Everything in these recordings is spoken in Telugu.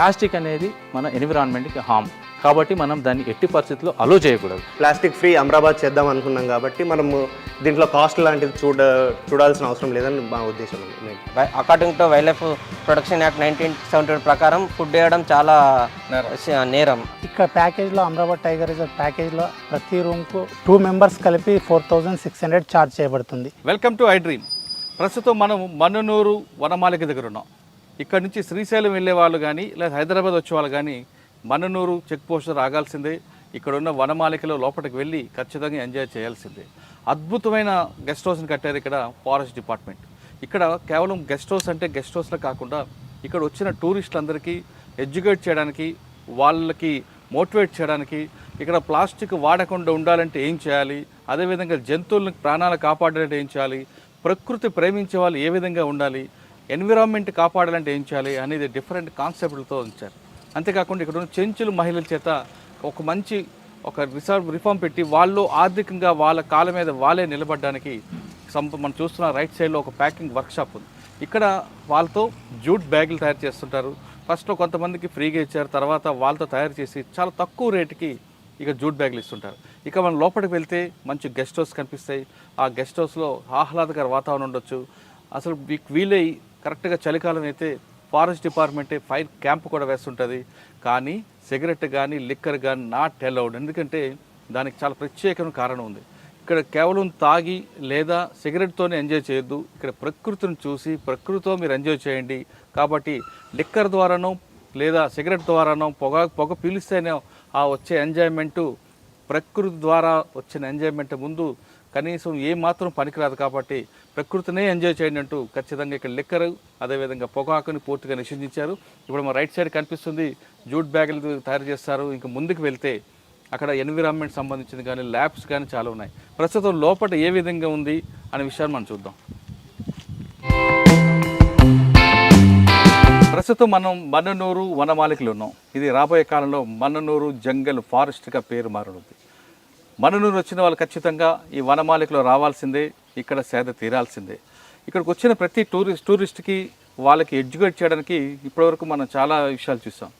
ప్లాస్టిక్ అనేది మన ఎన్విరాన్మెంట్కి హామ్, కాబట్టి మనం దాన్ని ఎట్టి పరిస్థితుల్లో అలో చేయకూడదు. ప్లాస్టిక్ ఫ్రీ అమరాబాద్ చేద్దాం అనుకున్నాం కాబట్టి మనము దీంట్లో కాస్ట్ లాంటిది చూడాల్సిన అవసరం లేదని మా ఉద్దేశం. According to wild life protection act 1972 ప్రకారం ఫుడ్ వేయడం చాలా నేరం. ఇక్కడ ప్యాకేజ్లో అమరాబాద్ టైగర్ రిజర్వ్ ప్యాకేజ్లో ప్రతి రూమ్కు 2 మెంబర్స్ కలిపి 4600 ఛార్జ్ చేయబడుతుంది. Welcome to I dream. ప్రస్తుతం మనం మన్ననూరు వనమాలిక దగ్గర ఉన్నాం. ఇక్కడ నుంచి శ్రీశైలం వెళ్ళే వాళ్ళు కానీ లేదా హైదరాబాద్ వచ్చే వాళ్ళు కానీ మన్ననూరు చెక్ పోస్ట్ రాగాల్సిందే. ఇక్కడ ఉన్న వనమాలికలో లోపలికి వెళ్ళి ఖచ్చితంగా ఎంజాయ్ చేయాల్సిందే. అద్భుతమైన గెస్ట్ హౌస్ని కట్టారు ఇక్కడ ఫారెస్ట్ డిపార్ట్మెంట్. ఇక్కడ కేవలం గెస్ట్ హౌస్ అంటే గెస్ట్ హౌస్లో కాకుండా ఇక్కడ వచ్చిన టూరిస్టులందరికీ ఎడ్యుకేట్ చేయడానికి, వాళ్ళకి మోటివేట్ చేయడానికి, ఇక్కడ ప్లాస్టిక్ వాడకుండా ఉండాలంటే ఏం చేయాలి, అదేవిధంగా జంతువులను ప్రాణాలు కాపాడాలంటే ఏం చేయాలి, ప్రకృతి ప్రేమించే వాళ్ళు ఏ విధంగా ఉండాలి, ఎన్విరాన్మెంట్ కాపాడాలంటే ఏం చేయాలి అనేది డిఫరెంట్ కాన్సెప్ట్లతో ఉంచారు. అంతేకాకుండా ఇక్కడ ఉన్న చెంచులు మహిళల చేత ఒక మంచి రిఫార్మ్ పెట్టి వాళ్ళు ఆర్థికంగా వాళ్ళ కాళ్ళ మీద వాళ్ళే నిలబడడానికి మనం చూస్తున్న రైట్ సైడ్లో ఒక ప్యాకింగ్ వర్క్షాప్ ఉంది. ఇక్కడ వాళ్ళతో జూట్ బ్యాగులు తయారు చేస్తుంటారు. ఫస్ట్లో కొంతమందికి ఫ్రీగా ఇచ్చారు, తర్వాత వాళ్ళతో తయారు చేసి చాలా తక్కువ రేటుకి ఇక జూట్ బ్యాగులు ఇస్తుంటారు. ఇక మనం లోపలికి వెళ్తే మంచి గెస్ట్ హౌస్ కనిపిస్తాయి. ఆ గెస్ట్ హౌస్లో ఆహ్లాదకర వాతావరణం ఉండొచ్చు. అసలు మీకు వీలై కరెక్ట్గా చలికాలం అయితే ఫారెస్ట్ డిపార్ట్మెంటే ఫైర్ క్యాంప్ కూడా వేస్తుంటుంది. కానీ సిగరెట్ కానీ లిక్కర్ కానీ నాట్ అలౌడ్. ఎందుకంటే దానికి చాలా ప్రత్యేకమైన కారణం ఉంది. ఇక్కడ కేవలం తాగి లేదా సిగరెట్తోనే ఎంజాయ్ చేయొద్దు. ఇక్కడ ప్రకృతిని చూసి ప్రకృతితో మీరు ఎంజాయ్ చేయండి. కాబట్టి లిక్కర్ ద్వారానో లేదా సిగరెట్ ద్వారానో పొగ పీలిస్తేనే ఆ వచ్చే ఎంజాయ్మెంటు ప్రకృతి ద్వారా వచ్చిన ఎంజాయ్మెంట్ ముందు కనీసం ఏమాత్రం పనికిరాదు. కాబట్టి ప్రకృతినే ఎంజాయ్ చేయండి అంటూ ఖచ్చితంగా ఇక్కడ లిక్కర్ అదేవిధంగా పొగాకుని పూర్తిగా నిషేధించారు. ఇప్పుడు మన రైట్ సైడ్ కనిపిస్తుంది జూట్ బ్యాగులు తయారు చేస్తారు. ఇంకా ముందుకు వెళ్తే అక్కడ ఎన్విరాన్మెంట్ సంబంధించింది కానీ ల్యాబ్స్ కానీ చాలా ఉన్నాయి. ప్రస్తుతం లోపల ఏ విధంగా ఉంది అనే విషయాన్ని మనం చూద్దాం. ప్రస్తుతం మనం మన్ననూరు వనమాలికలో ఉన్నాం. ఇది రాబోయే కాలంలో మన్ననూరు జంగల్ ఫారెస్ట్గా పేరు మారనుంది. మన్ననూరు వచ్చిన వాళ్ళు ఖచ్చితంగా ఈ వనమాలికలో రావాల్సిందే, ఇక్కడ సేద తీరాల్సిందే. ఇక్కడికి వచ్చిన ప్రతి టూరిస్ట్కి వాళ్ళకి ఎడ్యుకేట్ చేయడానికి ఇప్పటివరకు మనం చాలా విషయాలు చూసాం.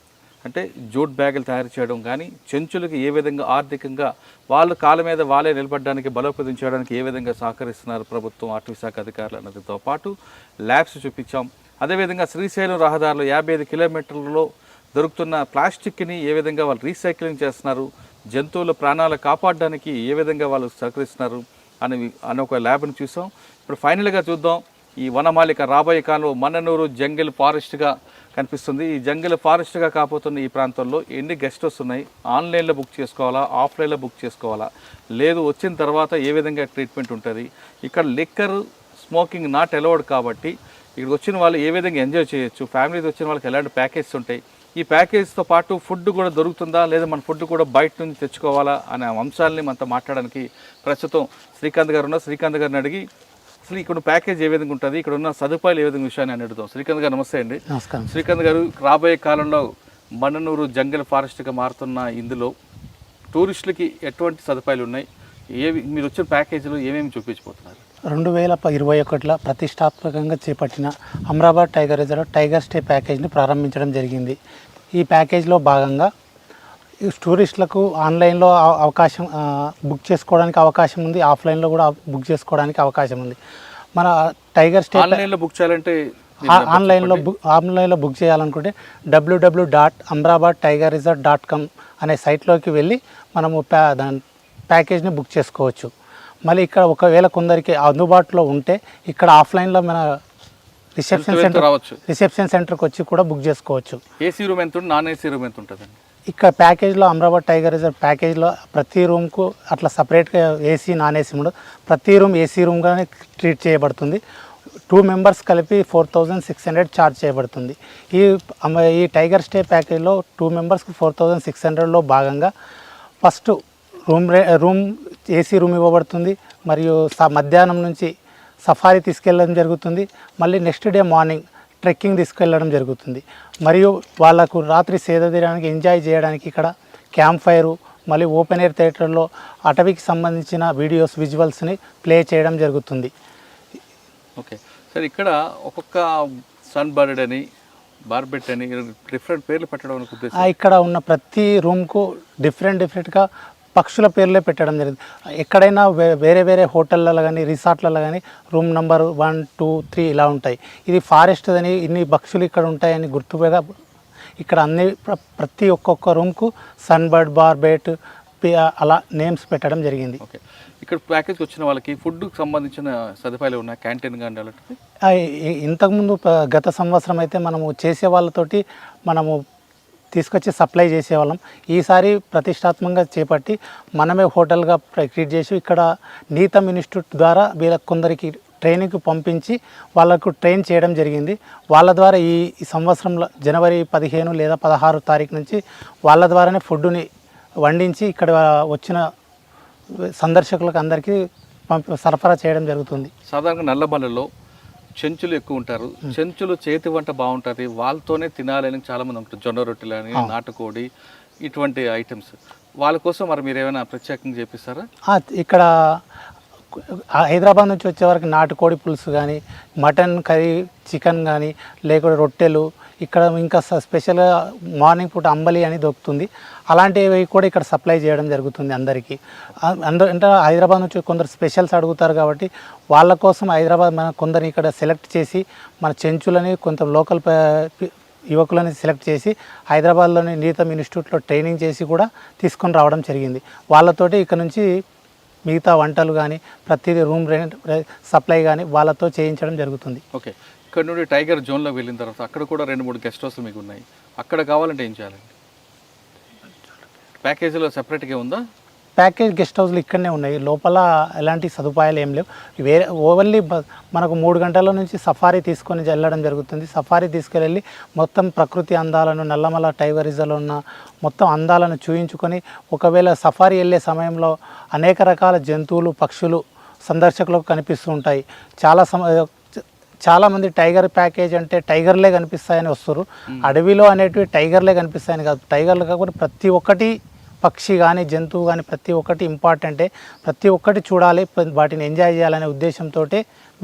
అంటే జూట్ బ్యాగులు తయారు చేయడం కానీ, చెంచులకి ఏ విధంగా ఆర్థికంగా వాళ్ళ కాళ్ళ మీద వాళ్ళే నిలబడడానికి బలోపేతం చేయడానికి ఏ విధంగా సహకరిస్తున్నారు ప్రభుత్వం, అటవీ శాఖ అధికారులు అన్నదితో పాటు ల్యాబ్స్ చూపించాం. అదేవిధంగా శ్రీశైలం రహదారిలో 55 కిలోమీటర్లలో దొరుకుతున్న ప్లాస్టిక్ని ఏ విధంగా వాళ్ళు రీసైక్లింగ్ చేస్తున్నారు, జంతువుల ప్రాణాలు కాపాడడానికి ఏ విధంగా వాళ్ళు సహకరిస్తున్నారు అని ఒక ల్యాబ్ని చూసాం. ఇప్పుడు ఫైనల్గా చూద్దాం ఈ వనమాలిక రాబోయే కాలంలో మన్ననూరు జంగల్ ఫారెస్ట్గా కనిపిస్తుంది. ఈ జంగల్ ఫారెస్ట్గా కాపోతున్న ఈ ప్రాంతంలో ఎన్ని గెస్ట్ హౌస్ ఉన్నాయి, ఆన్లైన్లో బుక్ చేసుకోవాలా, ఆఫ్లైన్లో బుక్ చేసుకోవాలా, లేదు వచ్చిన తర్వాత ఏ విధంగా ట్రీట్మెంట్ ఉంటుంది, ఇక్కడ లిక్కర్ స్మోకింగ్ నాట్ అలౌడ్ కాబట్టి ఇక్కడికి వచ్చిన వాళ్ళు ఏ విధంగా ఎంజాయ్ చేయొచ్చు, ఫ్యామిలీతో వచ్చిన వాళ్ళకి ఎలాంటి ప్యాకేజెస్ ఉంటాయి, ఈ ప్యాకేజ్తో పాటు ఫుడ్ కూడా దొరుకుతుందా లేదా మన ఫుడ్ కూడా బయట నుంచి తెచ్చుకోవాలా అనే అంశాలని మనతో మాట్లాడడానికి ప్రస్తుతం శ్రీకాంత్ గారు ఉన్నారు. శ్రీకాంత్ గారిని అడిగి అసలు ఇక్కడ ప్యాకేజ్ ఏ విధంగా ఉంటుంది, ఇక్కడ ఉన్న సదుపాయాలు ఏ విధంగా విషయాన్ని అని అడుగుతాం. శ్రీకాంత్ గారు నమస్తే అండి. నమస్కారం. శ్రీకాంత్ గారు, రాబోయే కాలంలో మన్ననూరు జంగల్ ఫారెస్ట్గా మారుతున్న ఇందులో టూరిస్టులకి ఎటువంటి సదుపాయాలు ఉన్నాయి, మీరు వచ్చిన ప్యాకేజీలో ఏమేమి చూపించబోతున్నారు? 2021లో ప్రతిష్టాత్మకంగా చేపట్టిన Amrabad tiger reserve tiger stay ప్యాకేజ్ని ప్రారంభించడం జరిగింది. ఈ ప్యాకేజ్లో భాగంగా టూరిస్టులకు ఆన్లైన్లో అవకాశం బుక్ చేసుకోవడానికి అవకాశం ఉంది, ఆఫ్లైన్లో కూడా బుక్ చేసుకోవడానికి అవకాశం ఉంది. మన టైగర్ స్టే ఆన్లైన్లో బుక్ చేయాలంటే ఆన్లైన్లో బుక్ చేయాలనుకుంటే www.amrabadtigerresort.com అనే సైట్లోకి వెళ్ళి మనము దాని ప్యాకేజ్ని బుక్ చేసుకోవచ్చు. మళ్ళీ ఇక్కడ ఒకవేళ కొందరికి అందుబాటులో ఉంటే ఇక్కడ ఆఫ్లైన్లో మన రిసెప్షన్ సెంటర్కి వచ్చి కూడా బుక్ చేసుకోవచ్చు. ఏసీ రూమ్ ఎంత ఉంటుంది, నాన్ ఏసీ రూమ్ ఎంత ఉంటుందండి? ఇక్కడ ప్యాకేజ్లో అమరాబాద్ టైగర్ రిజర్వ్ ప్యాకేజ్లో ప్రతి రూమ్కు అట్లా సపరేట్గా ఏసీ నాన్ ఏసీ ఉండదు, ప్రతి రూమ్ ఏసీ రూమ్గానే ట్రీట్ చేయబడుతుంది. 2 మెంబర్స్ కలిపి 4600 ఛార్జ్ చేయబడుతుంది. ఈ టైగర్ స్టే ప్యాకేజ్లో 2 మెంబర్స్కి 4600లో భాగంగా ఫస్ట్ రూమ్ ఏసీ రూమ్ ఇవ్వబడుతుంది. మరియు మధ్యాహ్నం నుంచి సఫారీ తీసుకెళ్ళడం జరుగుతుంది. మళ్ళీ నెక్స్ట్ డే మార్నింగ్ ట్రెక్కింగ్ తీసుకెళ్ళడం జరుగుతుంది. మరియు వాళ్ళకు రాత్రి సేద తీయడానికి ఎంజాయ్ చేయడానికి ఇక్కడ క్యాంప్ ఫైరు, మళ్ళీ ఓపెన్ ఎయిర్ థియేటర్లో అటవీకి సంబంధించిన వీడియోస్ విజువల్స్ని ప్లే చేయడం జరుగుతుంది. ఓకే సార్, ఇక్కడ ఒక్కొక్క సన్ బర్డ్ అని బార్బెట్ అని డిఫరెంట్ పేర్లు పెట్టడం అని ఉద్దేశం. ఇక్కడ ఉన్న ప్రతి రూమ్కు డిఫరెంట్గా పక్షుల పేర్లే పెట్టడం జరిగింది. ఎక్కడైనా వేరే వేరే హోటళ్ళలో కానీ రిసార్ట్లలో కానీ రూమ్ నెంబర్ 1, 2, 3 ఇలా ఉంటాయి. ఇది ఫారెస్ట్ అని ఇన్ని పక్షులు ఇక్కడ ఉంటాయని గుర్తుగా ఇక్కడ అన్ని ప్రతి ఒక్కొక్క రూమ్కు సన్బర్డ్, బార్బెట్ అలా నేమ్స్ పెట్టడం జరిగింది. ఓకే, ఇక్కడ ప్యాకేజ్కి వచ్చిన వాళ్ళకి ఫుడ్కి సంబంధించిన సదుపాయాలు ఉన్నాయి, క్యాంటీన్ కానీ అలాంటివి? ఇంతకుముందు గత సంవత్సరం అయితే మనము చేసే వాళ్ళతోటి మనము తీసుకొచ్చి సప్లై చేసేవాళ్ళం. ఈసారి ప్రతిష్టాత్మకంగా చేపట్టి మనమే హోటల్గా క్రియేట్ చేసి ఇక్కడ నీతం ఇన్స్టిట్యూట్ ద్వారా వీళ్ళకి కొందరికి ట్రైనింగ్కి పంపించి వాళ్ళకు ట్రైన్ చేయడం జరిగింది. వాళ్ళ ద్వారా ఈ సంవత్సరంలో జనవరి 15 లేదా 16 తారీఖు నుంచి వాళ్ళ ద్వారానే ఫుడ్ని వండించి ఇక్కడ వచ్చిన సందర్శకులకు అందరికీ సరఫరా చేయడం జరుగుతుంది. సాధారణంగా నల్లమల్లలో చెంచులు ఎక్కువ ఉంటారు. చెంచులు చేతి వంట బాగుంటుంది, వాళ్ళతోనే తినాలని చాలామంది ఉంటారు. జొన్న రొట్టెలు అని, నాటుకోడి, ఇటువంటి ఐటమ్స్ వాళ్ళ కోసం మరి మీరు ఏమైనా ప్రత్యేకంగా చేపిస్తారా? ఇక్కడ హైదరాబాద్ నుంచి వచ్చే వరకు నాటుకోడి పులుసు కానీ, మటన్ కర్రీ, చికెన్ కానీ, లేకపోతే రొట్టెలు, ఇక్కడ ఇంకా స్పెషల్గా మార్నింగ్ పూట అంబలి అని దొరుకుతుంది. అలాంటివి కూడా ఇక్కడ సప్లై చేయడం జరుగుతుంది అందరికీ. అంటే హైదరాబాద్ నుంచి కొందరు స్పెషల్స్ అడుగుతారు కాబట్టి వాళ్ళ కోసం హైదరాబాద్ మన కొందరిని ఇక్కడ సెలెక్ట్ చేసి మన చెంచులని కొంత లోకల్ యువకులని సెలెక్ట్ చేసి హైదరాబాద్లోని నీతం ఇన్స్టిట్యూట్లో ట్రైనింగ్ చేసి కూడా తీసుకొని రావడం జరిగింది. వాళ్ళతోటి ఇక్కడ నుంచి మిగతా వంటలు కానీ ప్రతిదీ రూమ్ రెంట్ సప్లై కానీ వాళ్ళతో చేయించడం జరుగుతుంది. ఓకే, ఇక్కడ నుండి టైగర్ జోన్లో వెళ్ళిన తర్వాత అక్కడ కూడా 2-3 గెస్ట్ హౌస్లు మీకు ఉన్నాయి. అక్కడ కావాలంటే ఏం చేయాలండి? ప్యాకేజీలో సెపరేట్గా ఉందా? ప్యాకేజ్ గెస్ట్ హౌస్లు ఇక్కడనే ఉన్నాయి, లోపల ఎలాంటి సదుపాయాలు ఏం లేవు. వేరే ఓన్లీ మనకు 3 గంటల నుంచి సఫారీ తీసుకొని వెళ్ళడం జరుగుతుంది. సఫారీ తీసుకెళ్ళి మొత్తం ప్రకృతి అందాలను, నల్లమల టైగర్ రిజర్వ్లో ఉన్న మొత్తం అందాలను చూయించుకొని, ఒకవేళ సఫారీ వెళ్ళే సమయంలో అనేక రకాల జంతువులు, పక్షులు సందర్శకులకు కనిపిస్తూ ఉంటాయి. చాలామంది టైగర్ ప్యాకేజ్ అంటే టైగర్లే కనిపిస్తాయని వస్తారు. అడవిలో అనేటివి టైగర్లే కనిపిస్తాయని కాదు, టైగర్లు కాకుండా ప్రతి ఒక్కటి పక్షి కానీ జంతువు కానీ ప్రతి ఒక్కటి ఇంపార్టెంటే, ప్రతి ఒక్కటి చూడాలి, వాటిని ఎంజాయ్ చేయాలనే ఉద్దేశంతో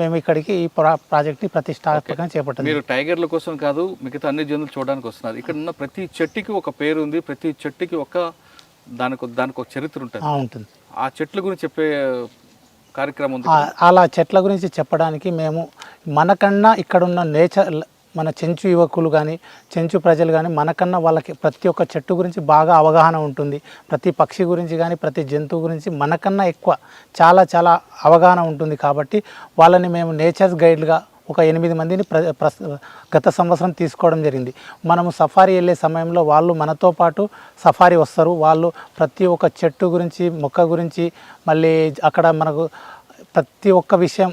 మేము ఇక్కడికి ఈ ప్రాజెక్ట్ని ప్రతిష్టాత్మకంగా చేపట్టాము. మీరు టైగర్ల కోసం కాదు, మిగతా అన్ని జంతువులు చూడడానికి వస్తున్నారు. ఇక్కడ ఉన్న ప్రతి చెట్టుకి ఒక పేరు ఉంది, ప్రతి చెట్టుకి దానికి ఒక చరిత్ర ఉంటుంది. ఆ చెట్ల గురించి చెప్పే కార్యక్రమం ఉంది. అలా చెట్ల గురించి చెప్పడానికి మేము మనకన్నా ఇక్కడున్న నేచర్, మన చెంచు యువకులు కానీ చెంచు ప్రజలు కానీ మనకన్నా వాళ్ళకి ప్రతి ఒక్క చెట్టు గురించి బాగా అవగాహన ఉంటుంది. ప్రతి పక్షి గురించి కానీ ప్రతి జంతువు గురించి మనకన్నా ఎక్కువ చాలా అవగాహన ఉంటుంది. కాబట్టి వాళ్ళని మేము నేచర్స్ గైడ్గా ఒక 8 మందిని గత సంవత్సరం తీసుకోవడం జరిగింది. మనము సఫారీ వెళ్ళే సమయంలో వాళ్ళు మనతో పాటు సఫారీ వస్తారు. వాళ్ళు ప్రతి ఒక్క చెట్టు గురించి, మొక్క గురించి, మళ్ళీ అక్కడ మనకు ప్రతి ఒక్క విషయం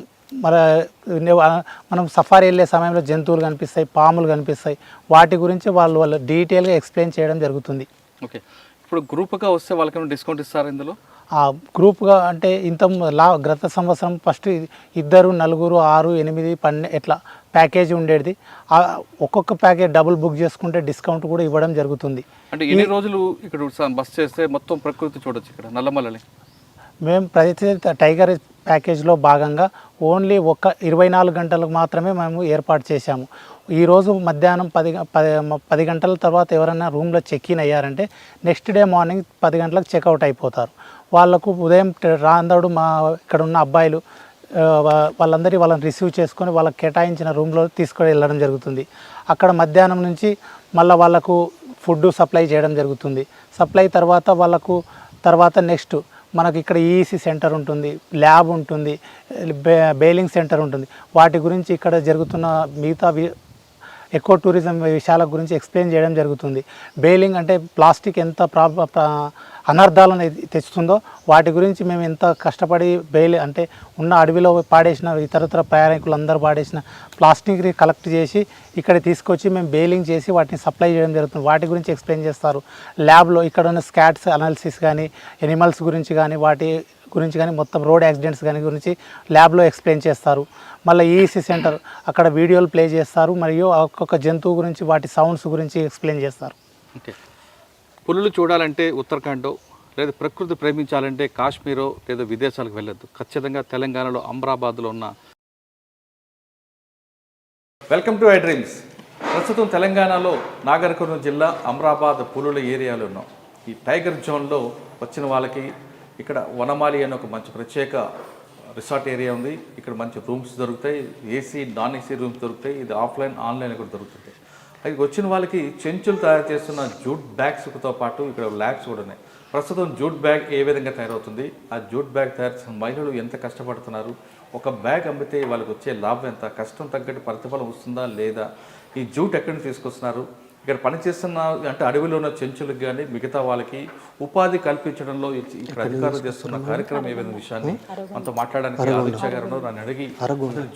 మనం సఫారీ వెళ్ళే సమయంలో జంతువులు కనిపిస్తాయి, పాములు కనిపిస్తాయి, వాటి గురించి వాళ్ళు డీటెయిల్గా ఎక్స్ప్లెయిన్ చేయడం జరుగుతుంది. ఓకే, ఇప్పుడు గ్రూప్గా వస్తే వాళ్ళకి డిస్కౌంట్ ఇస్తారు ఇందులో? గ్రూప్గా అంటే గత సంవత్సరం ఫస్ట్ 2, 4, 6, 8, 12 ఎట్లా ప్యాకేజీ ఉండేది. ఒక్కొక్క ప్యాకేజ్ డబుల్ బుక్ చేసుకుంటే డిస్కౌంట్ కూడా ఇవ్వడం జరుగుతుంది. అంటే ఎన్ని రోజులు ఇక్కడ బస్ చేస్తే మొత్తం ప్రకృతి చూడొచ్చు ఇక్కడ నల్లమలని? మేము ప్రతి టైగర్ ప్యాకేజ్లో భాగంగా ఓన్లీ 24 గంటలకు మాత్రమే మేము ఏర్పాటు చేశాము. ఈరోజు మధ్యాహ్నం 10 గంటల తర్వాత ఎవరైనా రూమ్లో చెక్ఇన్ అయ్యారంటే నెక్స్ట్ డే మార్నింగ్ 10 గంటలకు చెక్అవుట్ అయిపోతారు. వాళ్ళకు ఉదయం రాందడు మా ఇక్కడ ఉన్న అబ్బాయిలు వాళ్ళని రిసీవ్ చేసుకొని వాళ్ళకి కేటాయించిన రూమ్లో తీసుకొని వెళ్ళడం జరుగుతుంది. అక్కడ మధ్యాహ్నం నుంచి మళ్ళీ వాళ్ళకు ఫుడ్ సప్లై చేయడం జరుగుతుంది. సప్లై తర్వాత నెక్స్ట్ మనకి ఇక్కడ ఈఈసీ సెంటర్ ఉంటుంది, ల్యాబ్ ఉంటుంది, బెయిలింగ్ సెంటర్ ఉంటుంది. వాటి గురించి ఇక్కడ జరుగుతున్న మిగతా ఎకో టూరిజం విషయాల గురించి ఎక్స్ప్లెయిన్ చేయడం జరుగుతుంది. బెయిలింగ్ అంటే ప్లాస్టిక్ ఎంత అనర్థాలను తెచ్చుతుందో వాటి గురించి మేము ఎంత కష్టపడి అంటే ఉన్న అడవిలో పాడేసిన ఇతరత్ర ప్రయాణికులందరూ పాడేసిన ప్లాస్టిక్ని కలెక్ట్ చేసి ఇక్కడ తీసుకొచ్చి మేము బెయిలింగ్ చేసి వాటిని సప్లై చేయడం జరుగుతుంది. వాటి గురించి ఎక్స్ప్లెయిన్ చేస్తారు. ల్యాబ్లో ఇక్కడ ఉన్న స్కాట్స్ అనాలిసిస్ కానీ, ఎనిమల్స్ గురించి కానీ, వాటి గురించి కానీ, మొత్తం రోడ్ యాక్సిడెంట్స్ కానీ గురించి ల్యాబ్లో ఎక్స్ప్లెయిన్ చేస్తారు. మళ్ళీ ఈఈసీ సెంటర్ అక్కడ వీడియోలు ప్లే చేస్తారు, మరియు ఒక్కొక్క జంతువు గురించి వాటి సౌండ్స్ గురించి ఎక్స్ప్లెయిన్ చేస్తారు. ఓకే, పులులు చూడాలంటే ఉత్తరాఖండ్ లేదా ప్రకృతి ప్రేమించాలంటే కాశ్మీరో లేదా విదేశాలకు వెళ్ళొద్దు, ఖచ్చితంగా తెలంగాణలో అమ్రాబాద్లో ఉన్న. Welcome to I dreams. ప్రస్తుతం తెలంగాణలో నాగర్ కర్నూలు జిల్లా అమరాబాద్ పులుల ఏరియాలో ఉన్నాం. ఈ టైగర్ జోన్లో వచ్చిన వాళ్ళకి ఇక్కడ వనమాలి అనే ఒక మంచి ప్రత్యేక రిసార్ట్ ఏరియా ఉంది. ఇక్కడ మంచి రూమ్స్ దొరుకుతాయి, ఏసీ నాన్ ఏసీ రూమ్స్ దొరుకుతాయి. ఇది ఆఫ్లైన్ ఆన్లైన్ కూడా దొరుకుతుంది. అది వచ్చిన వాళ్ళకి చెంచులు తయారు చేస్తున్న జూట్ బ్యాగ్స్తో పాటు ఇక్కడ ల్యాబ్స్ కూడా ఉన్నాయి. ప్రస్తుతం జూట్ బ్యాగ్ ఏ విధంగా తయారవుతుంది, ఆ జూట్ బ్యాగ్ తయారు చేసిన మహిళలు ఎంత కష్టపడుతున్నారు, ఒక బ్యాగ్ అమ్మితే వాళ్ళకి వచ్చే లాభం ఎంత, కష్టం తగ్గట్టు ప్రతిఫలం వస్తుందా లేదా, ఈ జూట్ ఎక్కడి నుంచి తీసుకొస్తున్నారు, ఇక్కడ పనిచేస్తున్న అంటే అడవిలో ఉన్న చెంచులకు కానీ మిగతా వాళ్ళకి ఉపాధి కల్పించడంలో ఇక్కడ అధికారులు చేస్తున్న కార్యక్రమం ఏ విధంగా విషయాన్ని మనతో మాట్లాడడానికి ఆదిత్య గారు నన్ను అడిగి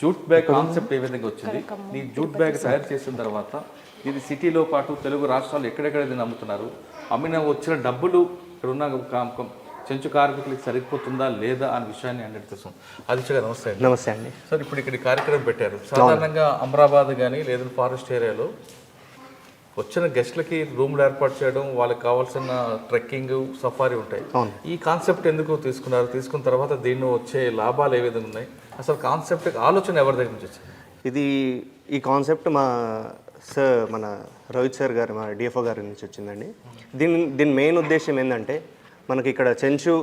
జూట్ బ్యాగ్ కాన్సెప్ట్ ఏ విధంగా వచ్చింది, ఈ జూట్ బ్యాగ్ తయారు చేసిన తర్వాత ఇది సిటీలో పాటు తెలుగు రాష్ట్రాలు ఎక్కడెక్కడ దీన్ని అమ్ముతున్నారు, అమ్మిన వచ్చిన డబ్బులు ఇక్కడ ఉన్న చెంచు కార్మికులకి సరిపోతుందా లేదా అనే విషయాన్ని అన్నిటితో ఆదిత్య గారు నమస్తే. నమస్తే అండి. సార్, ఇప్పుడు ఇక్కడ కార్యక్రమం పెట్టారు. సాధారణంగా అమరాబాద్ కానీ లేదా ఫారెస్ట్ ఏరియాలో వచ్చిన గెస్ట్లకి రూమ్లు ఏర్పాటు చేయడం, వాళ్ళకి కావాల్సిన ట్రెక్కింగ్ సఫారీ ఉంటాయి. ఈ కాన్సెప్ట్ ఎందుకు తీసుకున్నారు, తీసుకున్న తర్వాత దీన్ని వచ్చే లాభాలు ఏ విధంగా ఉన్నాయి, అసలు కాన్సెప్ట్ ఆలోచన ఎవరి దగ్గర నుంచి వచ్చింది? ఈ కాన్సెప్ట్ మన రోహిత్ సార్ గారు, మా డిఎఫ్ఓ గారి నుంచి వచ్చిందండి. దీని మెయిన్ ఉద్దేశం ఏంటంటే మనకి ఇక్కడ చెంచు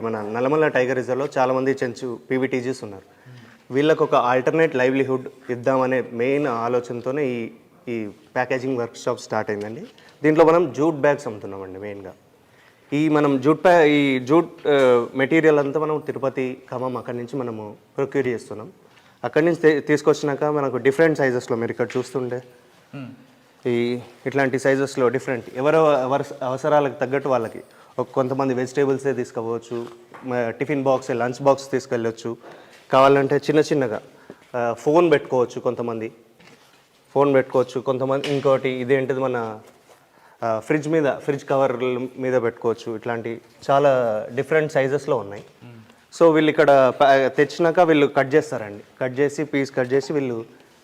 మన నల్లమల్ల టైగర్ రిజర్వ్లో చాలామంది చెంచు పీవీటీజీస్ ఉన్నారు. వీళ్ళకు ఒక ఆల్టర్నేట్ లైవ్లీహుడ్ ఇద్దామనే మెయిన్ ఆలోచనతోనే ఈ ప్యాకేజింగ్ వర్క్ షాప్ స్టార్ట్ అయిందండి. దీంట్లో మనం జూట్ బ్యాగ్స్ అమ్ముతున్నామండి మెయిన్గా. మనం ఈ జూట్ మెటీరియల్ అంతా మనం తిరుపతి, ఖమ్మం అక్కడి నుంచి మనము ప్రొక్యూర్ చేస్తున్నాం. అక్కడి నుంచి తీసుకొచ్చినాక మనకు డిఫరెంట్ సైజెస్లో మీరు ఇక్కడ చూస్తుంటే ఇట్లాంటి సైజెస్లో డిఫరెంట్ ఎవరి అవసరాలకు తగ్గట్టు వాళ్ళకి కొంతమంది వెజిటేబుల్సే తీసుకోవచ్చు, టిఫిన్ బాక్స్, లంచ్ బాక్స్ తీసుకెళ్ళొచ్చు, కావాలంటే చిన్నగా ఫోన్ పెట్టుకోవచ్చు, కొంతమంది ఇంకోటి ఇదేంటిది మన ఫ్రిడ్జ్ కవర్ మీద పెట్టుకోవచ్చు. ఇట్లాంటి చాలా డిఫరెంట్ సైజెస్లో ఉన్నాయి. సో వీళ్ళు ఇక్కడ తెచ్చినాక వీళ్ళు కట్ చేసి పీస్ కట్ చేసి వీళ్ళు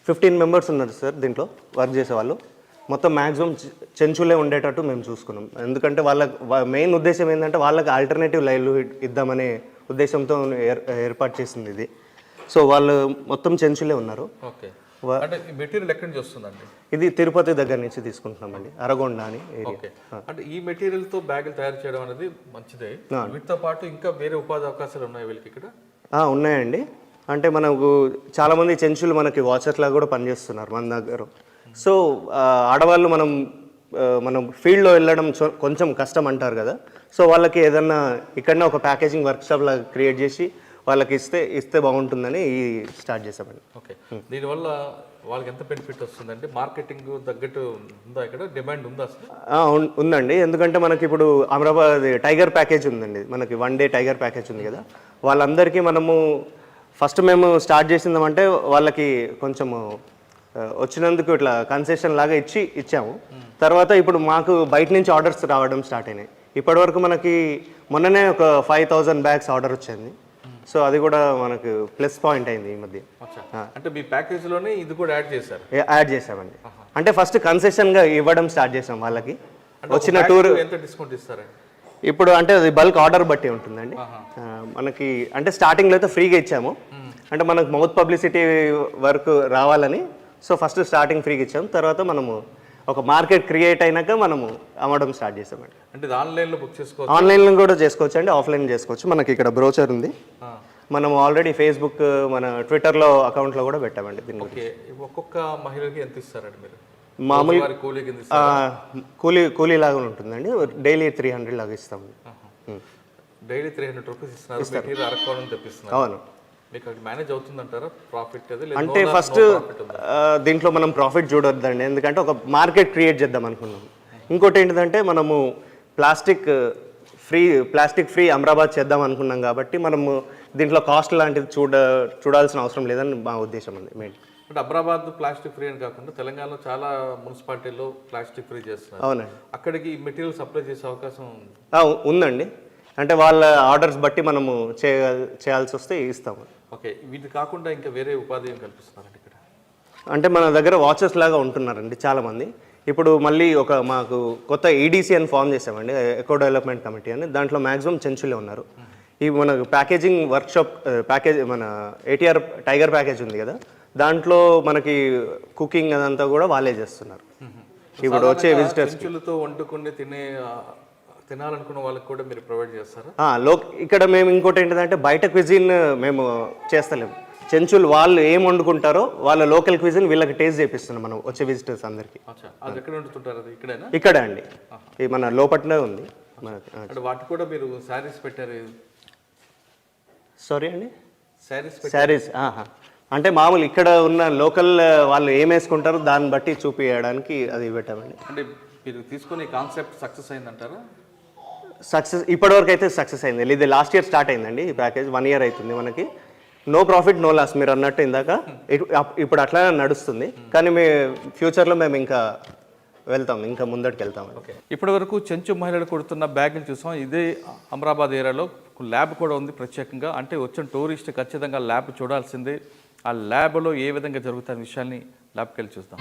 15 మెంబర్స్ ఉన్నారు సార్ దీంట్లో వర్క్ చేసేవాళ్ళు. మొత్తం మ్యాక్సిమం చెంచులే ఉండేటట్టు మేము చూసుకున్నాం. ఎందుకంటే మెయిన్ ఉద్దేశం ఏంటంటే వాళ్ళకి ఆల్టర్నేటివ్ లైవ్లీహుడ్ ఇద్దామనే ఉద్దేశంతో ఏర్పాటు చేసింది ఇది. సో వాళ్ళు మొత్తం చెంచులే ఉన్నారు. ఓకే, అంటే ఈ మెటీరియల్ ఎక్కడి నుంచి వస్తుందండి? ఇది తిరుపతి దగ్గర నుంచి తీసుకుంటున్నామండి, అరగొండ అని ఏరియా. అంటే ఈ మెటీరియల్తో బ్యాగులు తయారు చేయడం అనేది మంచిదే. వీటితో పాటు ఇంకా వేరే ఉపాధి అవకాశాలు ఉన్నాయి వీళ్ళకి ఇక్కడ? ఉన్నాయండి. అంటే మనకు చాలామంది చెంచులు మనకి వాచర్స్ లాగా కూడా పనిచేస్తున్నారు మన దగ్గర. సో ఆడవాళ్ళు మనం ఫీల్డ్లో వెళ్ళడం కొంచెం కష్టం అంటారు కదా. సో వాళ్ళకి ఏదన్నా ఇక్కడనే ఒక ప్యాకేజింగ్ వర్క్షాప్ లాగా క్రియేట్ చేసి వాళ్ళకి ఇస్తే బాగుంటుందని స్టార్ట్ చేసామండి. ఓకే, దీనివల్ల వాళ్ళకి ఎంత బెనిఫిట్ వస్తుందంటే మార్కెటింగ్ తగ్గట్టు ఉందా, ఇక్కడ డిమాండ్ ఉందా అసలు? ఉందండి. ఎందుకంటే మనకి ఇప్పుడు అమరాబాద్ టైగర్ ప్యాకేజ్ ఉందండి, మనకి 1 డే టైగర్ ప్యాకేజ్ ఉంది కదా. వాళ్ళందరికీ ఫస్ట్ మేము స్టార్ట్ చేసిందామంటే వాళ్ళకి కొంచెము వచ్చినందుకు ఇట్లా కన్సెషన్ లాగా ఇచ్చాము. తర్వాత ఇప్పుడు మాకు బయట నుంచి ఆర్డర్స్ రావడం స్టార్ట్ అయినాయి. ఇప్పటివరకు మనకి మొన్ననే ఒక 5000 బ్యాగ్స్ ఆర్డర్ వచ్చింది. సో అది కూడా మనకు ప్లస్ పాయింట్ అయింది ఈ మధ్య. అంటే మీ ప్యాకేజ్లోనే ఇది కూడా యాడ్ చేసామండి. అంటే ఫస్ట్ కన్సెషన్గా ఇవ్వడం స్టార్ట్ చేసాం వాళ్ళకి. వచ్చిన టూర్ ఎంత డిస్కౌంట్ ఇస్తారండి? ఇప్పుడు అంటే అది బల్క్ ఆర్డర్ బట్టి ఉంటుందండి. మనకి అంటే స్టార్టింగ్లో అయితే ఫ్రీగా ఇచ్చాము, అంటే మనకు మౌత్ పబ్లిసిటీ వర్క్ రావాలని. సో ఫస్ట్ స్టార్టింగ్ ఫ్రీగా ఇచ్చాము, తర్వాత మనము ఒక మార్కెట్ క్రియేట్ అయినాక మనము అమ్మడం స్టార్ట్ చేసామండి. అంటే ఆన్లైన్లో బుక్ చేసుకోవచ్చు, ఆన్లైన్లో కూడా చేసుకోవచ్చు అండి, ఆఫ్లైన్ చేసుకోవచ్చు. మనకి ఇక్కడ బ్రోచర్ ఉంది, మనం ఆల్రెడీ ఫేస్బుక్, మన ట్విట్టర్లో అకౌంట్లో కూడా పెట్టామండి దీన్ని. ఓకే, ఒక్కొక్క మహిళకి ఎంత ఇస్తారండి మీరు? మామూలుగా కూలీ లాగా ఉంటుందండి, డైలీ 300 లాగా ఇస్తాము. డైలీ 300 రూపీస్ ఇస్తున్నారు, అరకోణం తెప్పిస్తున్నారు. అవును. మీకు మేనేజ్ అవుతుందంటారా ప్రాఫిట్? అంటే ఫస్ట్ దీంట్లో మనం ప్రాఫిట్ చూడొద్దండి, ఎందుకంటే ఒక మార్కెట్ క్రియేట్ చేద్దాం అనుకున్నాం. ఇంకోటి ఏంటిదంటే మనము ప్లాస్టిక్ ఫ్రీ అమరాబాద్ చేద్దాం అనుకున్నాం కాబట్టి మనము దీంట్లో కాస్ట్ లాంటిది చూడాల్సిన అవసరం లేదని మా ఉద్దేశం అండి మెయిన్. అంటే అమరాబాద్ ప్లాస్టిక్ ఫ్రీ అని కాకుండా తెలంగాణలో చాలా మున్సిపాలిటీల్లో ప్లాస్టిక్ ఫ్రీ చేస్తున్నారు. అవునండి. అక్కడికి మెటీరియల్ సప్లై చేసే అవకాశం ఉందండి. అంటే వాళ్ళ ఆర్డర్స్ బట్టి మనము చేయాల్సి వస్తే ఇస్తాము. ఓకే, వీటి కాకుండా ఇంకా వేరే ఉపాధి ఏం కల్పిస్తున్నారండి ఇక్కడ? అంటే మన దగ్గర వాచర్స్ లాగా ఉంటున్నారండి చాలామంది. ఇప్పుడు మళ్ళీ మాకు కొత్త ఈడీసీ అని ఫామ్ చేసామండి, ఎకో డెవలప్మెంట్ కమిటీ అని. దాంట్లో మ్యాక్సిమం చెంచులే ఉన్నారు. ఈ మన ప్యాకేజింగ్ వర్క్షాప్ మన ATR టైగర్ ప్యాకేజ్ ఉంది కదా, దాంట్లో మనకి కుకింగ్ అదంతా కూడా వాళ్ళే చేస్తున్నారు. ఇప్పుడు వచ్చే విజిటర్స్ చెంచులతో వండుకుని తినాలనుకున్న వాళ్ళకి కూడా మీరు ప్రొవైడ్ చేస్తారా? ఇక్కడ మేము ఇంకోటి ఏంటంటే బయట క్విజిన్ మేము చేస్తలేము. చెంచులు వాళ్ళు ఏం వండుకుంటారో వాళ్ళ లోకల్ క్విజిన్ వీళ్ళకి టేస్ట్ చేపిస్తున్నాం మనం వచ్చే విజిటర్స్ అందరికి. అది ఎక్కడ వండుతుంటారు? అది ఇక్కడేనా? ఇక్కడే అండి, ఇది మన లోపట్నే ఉంది మనకి. అంటే వాటి కూడా మీరు శారీస్ పెట్టారు? సారీ అండి, శారీస్ అంటే మామూలు ఇక్కడ ఉన్న లోకల్ వాళ్ళు ఏం వేసుకుంటారో దాన్ని బట్టి చూపించడానికి అది పెట్టామండి. అంటే మీరు తీసుకునే కాన్సెప్ట్ సక్సెస్ అయిందంటారా? సక్సెస్ ఇప్పటివరకు అయితే సక్సెస్ అయింది. ఇది లాస్ట్ ఇయర్ స్టార్ట్ అయిందండి ఈ ప్యాకేజ్. 1 year అవుతుంది మనకి. నో ప్రాఫిట్ నో లాస్ మీరు అన్నట్టు ఇందాక. ఇప్పుడు అట్లా నడుస్తుంది, కానీ ఫ్యూచర్లో మేము ఇంకా వెళ్తాం, ఇంకా ముందటికి వెళ్తాం. ఇప్పటి వరకు చెంచు మహిళలు కొడుతున్న బ్యాగులు చూసాం. ఇదే అమరాబాద్ ఏరియాలో ల్యాబ్ కూడా ఉంది ప్రత్యేకంగా. అంటే వచ్చిన టూరిస్ట్ ఖచ్చితంగా ల్యాబ్ చూడాల్సిందే. ఆ ల్యాబ్లో ఏ విధంగా జరుగుతున్న విషయాల్ని ల్యాబ్కి వెళ్ళి చూస్తాం.